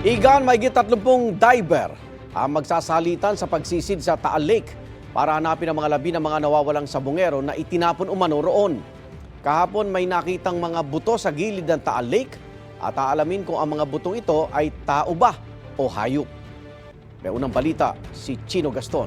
Igan, may 30 diver ang magsasalitan sa pagsisid sa Taal Lake para hanapin ang mga labi ng mga nawawalang sabongero na itinapon umano roon. Kahapon may nakitang mga buto sa gilid ng Taal Lake at aalamin kung ang mga butong ito ay tao ba o hayop. May unang balita si Chino Gaston.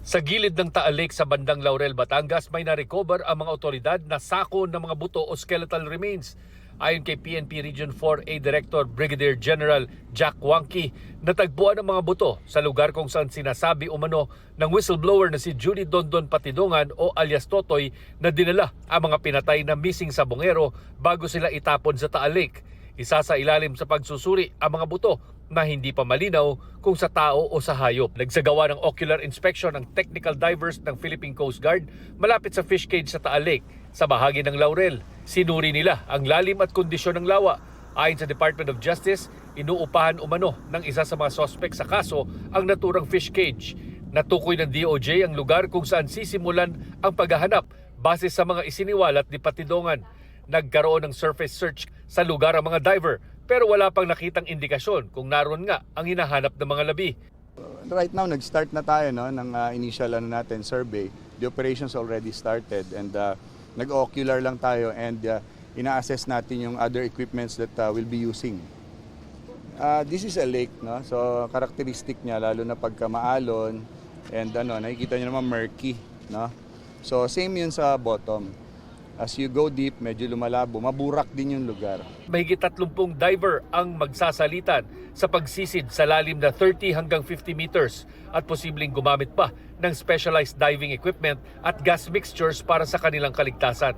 Sa gilid ng Taal Lake sa bandang Laurel, Batangas, may na-recover ang mga otoridad na sako ng mga buto o skeletal remains. Ayon kay PNP Region 4A Director Brigadier General Jack Wangki, natagpuan ang mga buto sa lugar kung saan sinasabi umano ng whistleblower na si Judy Dondon Patidongan o alias Totoy na dinala ang mga pinatay na missing sabongero bago sila itapon sa Taal Lake. Isa sa ilalim sa pagsusuri ang mga buto na hindi pa malinaw kung sa tao o sa hayop. Nagsagawa ng ocular inspection ang technical divers ng Philippine Coast Guard malapit sa fish cage sa Taal Lake sa bahagi ng Laurel. Sinuri nila ang lalim at kondisyon ng lawa. Ayon sa Department of Justice, inuupahan umano ng isa sa mga sospek sa kaso ang naturang fish cage. Natukoy ng DOJ ang lugar kung saan sisimulan ang paghahanap base sa mga isiniwalat ni Patidongan. Nagkaroon ng surface search sa lugar ang mga diver pero wala pang nakitang indikasyon kung naroon nga ang hinahanap ng mga labi. Right now, nag-start na tayo ng initial survey. The operations already started and nag-ocular lang tayo and ina-assess natin yung other equipments that we'll be using. This is a lake, no? So characteristic niya lalo na pagka maalon and nakikita niyo naman murky, no? So same yun sa bottom. As you go deep, medyo lumalabo, maburak din yung lugar. Mahigit 30 diver ang magsasalitan sa pagsisid sa lalim na 30 hanggang 50 meters at posibleng gumamit pa ng specialized diving equipment at gas mixtures para sa kanilang kaligtasan.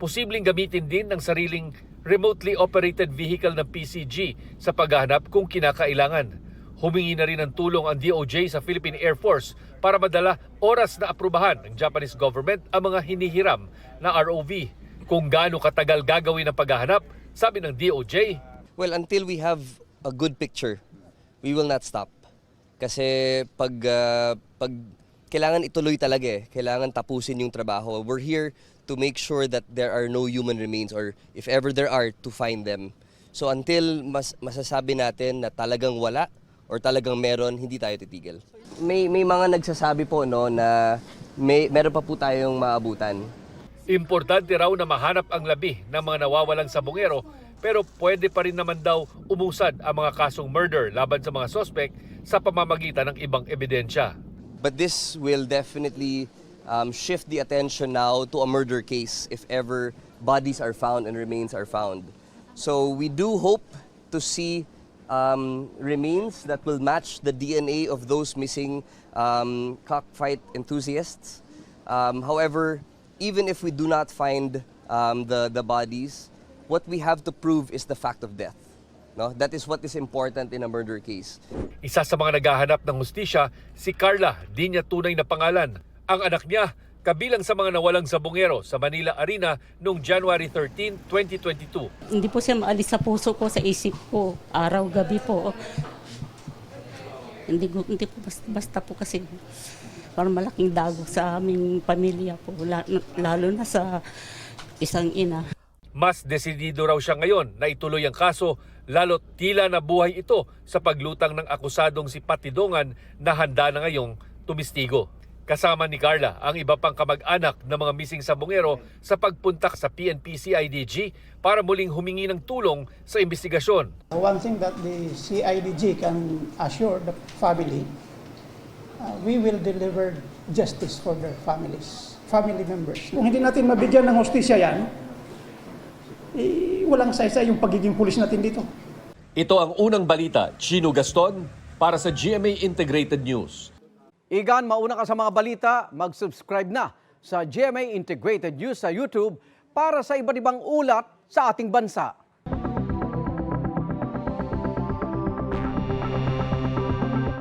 Posibleng gamitin din ng sariling remotely operated vehicle ng PCG sa paghahanap kung kinakailangan. Humingi na rin ng tulong ang DOJ sa Philippine Air Force para madala oras na aprubahan ng Japanese government ang mga hinihiram na ROV. Kung gaano katagal gagawin ang paghahanap, sabi ng DOJ, well, until we have a good picture, we will not stop. Kasi pag kailangan ituloy talaga kailangan tapusin yung trabaho. We're here to make sure that there are no human remains or if ever there are, to find them. So until masasabi natin na talagang wala or talagang meron, hindi tayo titigil. May mga nagsasabi po na meron pa po tayong maabutan. importante raw na mahanap ang labi ng mga nawawalang sabongero pero pwede pa rin naman daw umusad ang mga kasong murder laban sa mga sospek sa pamamagitan ng ibang ebidensya. But this will definitely shift the attention now to a murder case if ever bodies are found and remains are found. So we do hope to see remains that will match the DNA of those missing cockfight enthusiasts. However, even if we do not find the bodies, what we have to prove is the fact of death. No? That is what is important in a murder case. Isa sa mga naghahanap ng hustisya, si Carla, di niya tunay na pangalan. Ang anak niya, kabilang sa mga nawalang sabongero sa Manila Arena noong January 13, 2022. Hindi po siya maalis sa puso ko, sa isip ko, araw-gabi po. Hindi po basta po kasi parang malaking dago sa aming pamilya po, lalo na sa isang ina. Mas desidido raw siya ngayon na ituloy ang kaso lalo't tila nabuhay ito sa paglutang ng akusadong si Patidongan na handa na ngayong tumistigo. Kasama ni Carla ang iba pang kamag-anak ng mga missing sabongero sa pagpuntak sa PNP CIDG para muling humingi ng tulong sa investigasyon. One thing that the CIDG can assure the family, we will deliver justice for their family members. Kung hindi natin mabigyan ng hustisya yan, walang saysay yung pagiging pulis natin dito. Ito ang unang balita, Chino Gaston, para sa GMA Integrated News. Igan, mauna ka sa mga balita, mag-subscribe na sa GMA Integrated News sa YouTube para sa iba't ibang ulat sa ating bansa.